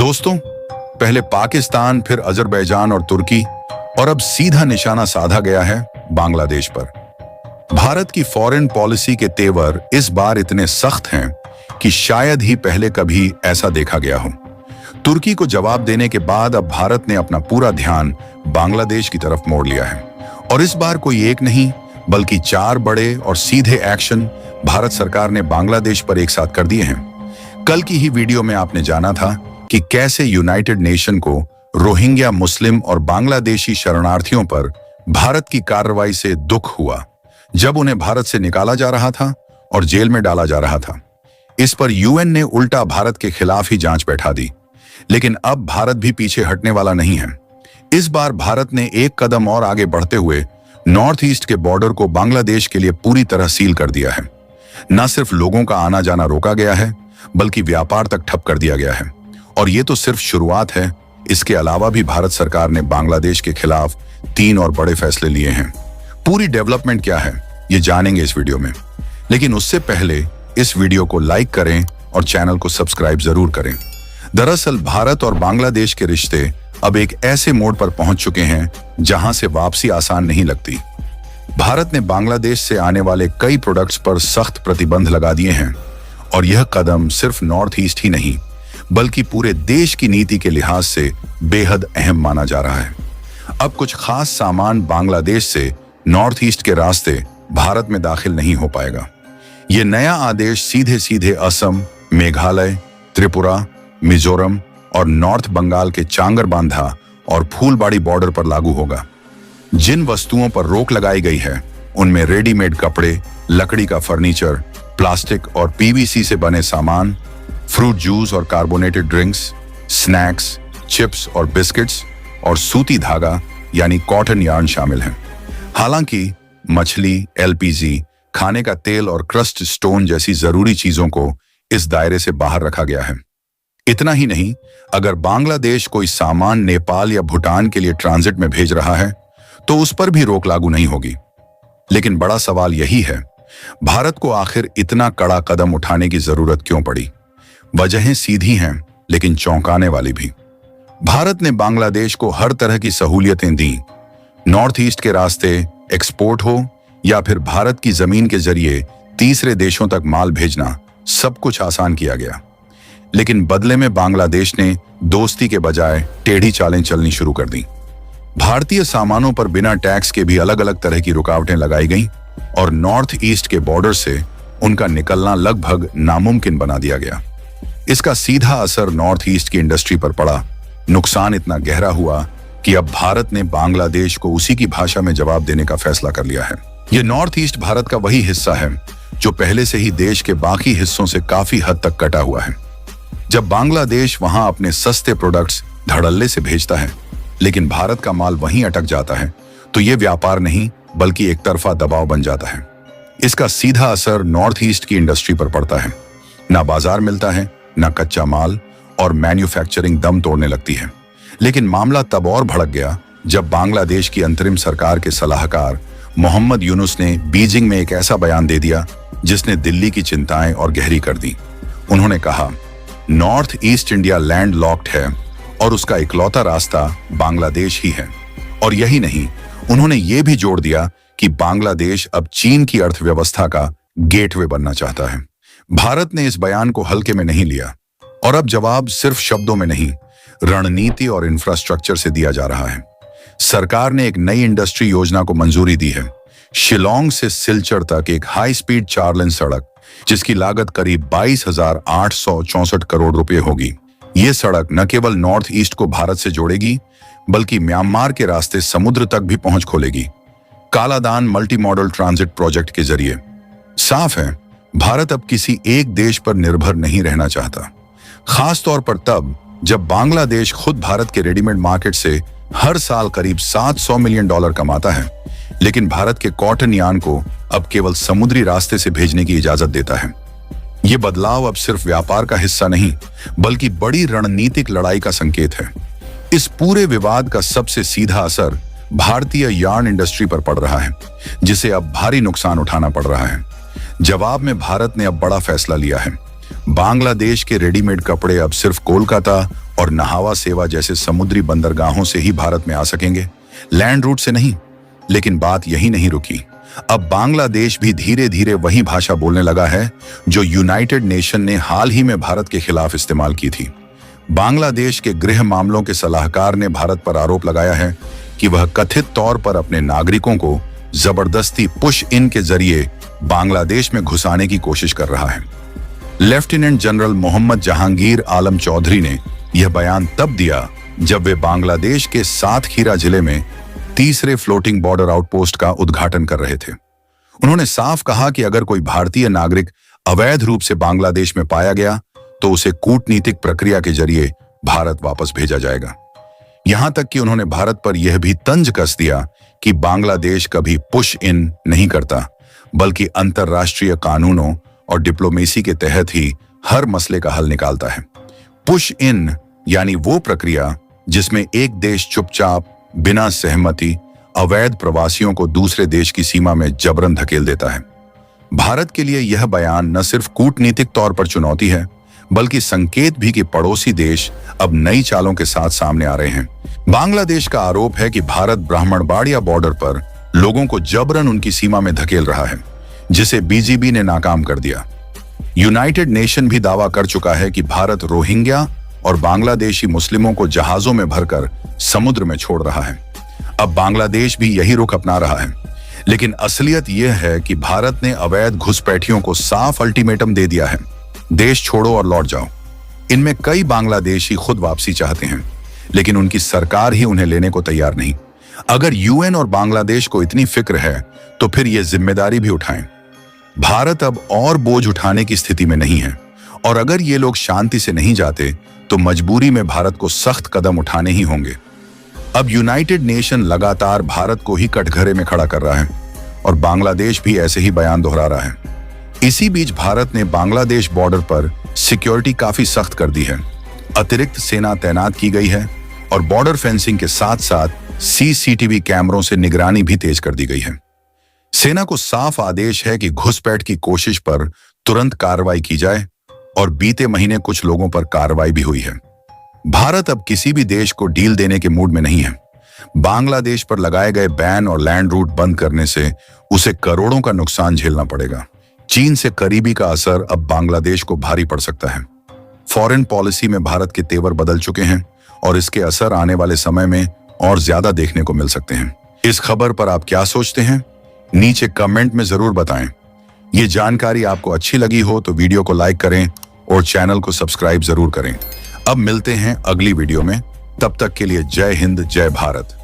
दोस्तों, पहले पाकिस्तान, फिर अजरबैजान और तुर्की, और अब सीधा निशाना साधा गया है बांग्लादेश पर। भारत की फॉरेन पॉलिसी के तेवर इस बार इतने सख्त हैं कि शायद ही पहले कभी ऐसा देखा गया हो। तुर्की को जवाब देने के बाद अब भारत ने अपना पूरा ध्यान बांग्लादेश की तरफ मोड़ लिया है, और इस बार कोई एक नहीं बल्कि 4 बड़े और सीधे एक्शन भारत सरकार ने बांग्लादेश पर एक साथ कर दिए हैं। कल की ही वीडियो में आपने जाना था कि कैसे यूनाइटेड नेशन को रोहिंग्या मुस्लिम और बांग्लादेशी शरणार्थियों पर भारत की कार्रवाई से दुख हुआ, जब उन्हें भारत से निकाला जा रहा था और जेल में डाला जा रहा था। इस पर यूएन ने उल्टा भारत के खिलाफ ही जांच बैठा दी। लेकिन अब भारत भी पीछे हटने वाला नहीं है। इस बार भारत ने एक कदम और आगे बढ़ते हुए नॉर्थ ईस्ट के बॉर्डर को बांग्लादेश के लिए पूरी तरह सील कर दिया है। न सिर्फ लोगों का आना जाना रोका गया है, बल्कि व्यापार तक ठप कर दिया गया है। और ये तो सिर्फ शुरुआत है। इसके अलावा भी भारत सरकार ने बांग्लादेश के खिलाफ 3 और बड़े फैसले लिए हैं। पूरी डेवलपमेंट क्या है, ये जानेंगे इस वीडियो में। लेकिन उससे पहले इस वीडियो को लाइक करें और चैनल को सब्सक्राइब जरूर करें। दरअसल भारत और बांग्लादेश के रिश्ते अब एक ऐसे मोड़ पर पहुंच चुके हैं जहां से वापसी आसान नहीं लगती। भारत ने बांग्लादेश से आने वाले कई प्रोडक्ट्स पर सख्त प्रतिबंध लगा दिए हैं, और यह कदम सिर्फ नॉर्थ ईस्ट ही नहीं बल्कि पूरे देश की नीति के लिहाज से बेहद अहम माना जा रहा है। अब कुछ खास सामान बांग्लादेश से नॉर्थ ईस्ट के रास्ते भारत में दाखिल नहीं हो पाएगा। यह नया आदेश सीधे सीधे असम, मेघालय, त्रिपुरा, मिजोरम और नॉर्थ बंगाल के चांगरबांधा और फूलबाड़ी बॉर्डर पर लागू होगा। जिन वस्तुओं पर रोक लगाई गई है उनमें रेडीमेड कपड़े, लकड़ी का फर्नीचर, प्लास्टिक और पीवीसी से बने सामान, फ्रूट जूस और कार्बोनेटेड ड्रिंक्स, स्नैक्स, चिप्स और बिस्किट्स, और सूती धागा यानी कॉटन यार्न शामिल हैं। हालांकि मछली, एलपीजी, खाने का तेल और क्रस्ट स्टोन जैसी जरूरी चीजों को इस दायरे से बाहर रखा गया है। इतना ही नहीं, अगर बांग्लादेश कोई सामान नेपाल या भूटान के लिए ट्रांजिट में भेज रहा है तो उस पर भी रोक लागू नहीं होगी। लेकिन बड़ा सवाल यही है, भारत को आखिर इतना कड़ा कदम उठाने की जरूरत क्यों पड़ी? वजहें सीधी हैं लेकिन चौंकाने वाली भी। भारत ने बांग्लादेश को हर तरह की सहूलियतें दी। नॉर्थ ईस्ट के रास्ते एक्सपोर्ट हो या फिर भारत की जमीन के जरिए तीसरे देशों तक माल भेजना, सब कुछ आसान किया गया। लेकिन बदले में बांग्लादेश ने दोस्ती के बजाय टेढ़ी चालें चलनी शुरू कर दी। भारतीय सामानों पर बिना टैक्स के भी अलग अलग तरह की रुकावटें लगाई गईं, और नॉर्थ ईस्ट के बॉर्डर से उनका निकलना लगभग नामुमकिन बना दिया गया। इसका सीधा असर नॉर्थ ईस्ट की इंडस्ट्री पर पड़ा। नुकसान इतना गहरा हुआ कि अब भारत ने बांग्लादेश को उसी की भाषा में जवाब देने का फैसला कर लिया है। यह नॉर्थ ईस्ट भारत का वही हिस्सा है जो पहले से ही देश के बाकी हिस्सों से काफी हद तक कटा हुआ है। जब बांग्लादेश वहां अपने सस्ते प्रोडक्ट्स धड़ल्ले से भेजता है, लेकिन भारत का माल वहीं अटक जाता है, तो यह व्यापार नहीं बल्कि एक तरफा दबाव बन जाता है। इसका सीधा असर नॉर्थ ईस्ट की इंडस्ट्री पर पड़ता है। ना बाजार मिलता है, ना कच्चा माल, और मैन्युफैक्चरिंग दम तोड़ने लगती है। लेकिन मामला तब और भड़क गया जब बांग्लादेश की अंतरिम सरकार के सलाहकार मोहम्मद यूनुस ने बीजिंग में एक ऐसा बयान दे दिया जिसने दिल्ली की चिंताएं और गहरी कर दी। उन्होंने कहा, north east India land locked है और उसका इकलौता रास्ता बांग्लादेश ही है। और यही नहीं, उन्होंने ये भी जोड़ दिया कि बांग्लादेश अब चीन की अर्थव्यवस्था का गेटवे बनना चाहता है। भारत ने इस बयान को हल्के में नहीं लिया, और अब जवाब सिर्फ शब्दों में नहीं, रणनीति और इंफ्रास्ट्रक्चर से दिया जा रहा है। सरकार ने एक नई इंडस्ट्री योजना को मंजूरी दी है। शिलोंग से सिलचर तक एक हाई स्पीड 4 लेन सड़क, जिसकी लागत करीब 22,864 करोड़ रुपए होगी। ये सड़क न केवल नॉर्थ ईस्ट को भारत से जोड़ेगी, बल्कि म्यांमार के रास्ते समुद्र तक भी पहुंच खोलेगी, Kaladan multi modal transit project के जरिए। साफ है, भारत अब किसी एक देश पर निर्भर नहीं रहना चाहता, खास तौर पर तब जब बांग्लादेश खुद भारत के रेडीमेड मार्केट से हर साल करीब $700 मिलियन कमाता है, लेकिन भारत के कॉटन यार्न को अब केवल समुद्री रास्ते से भेजने की इजाजत देता है। यह बदलाव अब सिर्फ व्यापार का हिस्सा नहीं बल्कि बड़ी रणनीतिक लड़ाई का संकेत है। इस पूरे विवाद का सबसे सीधा असर भारतीय यार्न इंडस्ट्री पर पड़ रहा है, जिसे अब भारी नुकसान उठाना पड़ रहा है। जवाब में भारत ने अब बड़ा फैसला लिया है। बांग्लादेश के रेडीमेड कपड़े अब सिर्फ कोलकाता और नहावा सेवा जैसे समुद्री बंदरगाहों से ही भारत में आ सकेंगे, लैंड रूट से नहीं। लेकिन बात यही नहीं रुकी। अब बांग्लादेश भी धीरे धीरे वही भाषा बोलने लगा है जो यूनाइटेड नेशन ने हाल ही में भारत के खिलाफ इस्तेमाल की थी। बांग्लादेश के गृह मामलों के सलाहकार ने भारत पर आरोप लगाया है कि वह कथित तौर पर अपने नागरिकों को जबरदस्ती पुश इन के जरिए बांग्लादेश में घुसाने की कोशिश कर रहा है। लेफ्टिनेंट जनरल मोहम्मद जहांगीर आलम चौधरी ने यह बयान तब दिया जब वे बांग्लादेश के सातखीरा जिले में तीसरे फ्लोटिंग बॉर्डर आउटपोस्ट का उद्घाटन कर रहे थे। उन्होंने साफ कहा कि अगर कोई भारतीय नागरिक अवैध रूप से बांग्लादेश में पाया गया तो उसे कूटनीतिक प्रक्रिया के जरिए भारत वापस भेजा जाएगा। यहां तक कि उन्होंने भारत पर यह भी तंज कस दिया कि बांग्लादेश कभी पुश इन नहीं करता, बल्कि अंतर्राष्ट्रीय कानूनों और डिप्लोमेसी के तहत ही हर मसले का हल निकालता है। पुश इन यानी वो प्रक्रिया जिसमें एक देश चुपचाप बिना सहमति अवैध प्रवासियों को दूसरे देश की सीमा में जबरन धकेल देता है। भारत के लिए यह बयान न सिर्फ कूटनीतिक तौर पर चुनौती है, बल्कि संकेत भी कि पड़ोसी देश अब नई चालों के साथ सामने आ रहे हैं। बांग्लादेश का आरोप है कि भारत ब्राह्मणबाड़िया बॉर्डर पर लोगों को जबरन उनकी सीमा में धकेल रहा है, जिसे बीजीबी ने नाकाम कर दिया। यूनाइटेड नेशन भी दावा कर चुका है कि भारत रोहिंग्या और बांग्लादेशी मुस्लिमों को जहाजों में भरकर समुद्र में छोड़ रहा है। अब बांग्लादेश भी यही रुख अपना रहा है। लेकिन असलियत यह है कि भारत ने अवैध घुसपैठियों को साफ अल्टीमेटम दे दिया है, देश छोड़ो और लौट जाओ। इनमें कई बांग्लादेशी खुद वापसी चाहते हैं, लेकिन उनकी सरकार ही उन्हें लेने को तैयार नहीं। अगर यूएन और बांग्लादेश को इतनी फिक्र है तो फिर ये जिम्मेदारी भी उठाएं। भारत अब और बोझ उठाने की स्थिति में नहीं है, और अगर ये लोग शांति से नहीं जाते तो मजबूरी में भारत को सख्त कदम उठाने ही होंगे। अब यूनाइटेड नेशन लगातार भारत को ही कटघरे में खड़ा कर रहा है और बांग्लादेश भी ऐसे ही बयान दोहरा रहा है। इसी बीच भारत ने बांग्लादेश बॉर्डर पर सिक्योरिटी काफी सख्त कर दी है। अतिरिक्त सेना तैनात की गई है और बॉर्डर फेंसिंग के साथ साथ सीसीटीवी कैमरों से निगरानी भी तेज कर दी गई है। सेना को साफ आदेश है कि घुसपैठ की कोशिश पर तुरंत कार्रवाई की जाए, और बीते महीने कुछ लोगों पर कार्रवाई भी हुई है। भारत अब किसी भी देश को डील देने के मूड में नहीं है। बांग्लादेश पर लगाए गए बैन और लैंड रूट बंद करने से उसे करोड़ों का नुकसान झेलना पड़ेगा। चीन से करीबी का असर अब बांग्लादेश को भारी पड़ सकता है। फॉरेन पॉलिसी में भारत के तेवर बदल चुके हैं और इसके असर आने वाले समय में और ज्यादा देखने को मिल सकते हैं। इस खबर पर आप क्या सोचते हैं? नीचे कमेंट में जरूर बताएं। ये जानकारी आपको अच्छी लगी हो तो वीडियो को लाइक करें और चैनल को सब्सक्राइब जरूर करें। अब मिलते हैं अगली वीडियो में। तब तक के लिए जय हिंद, जय भारत।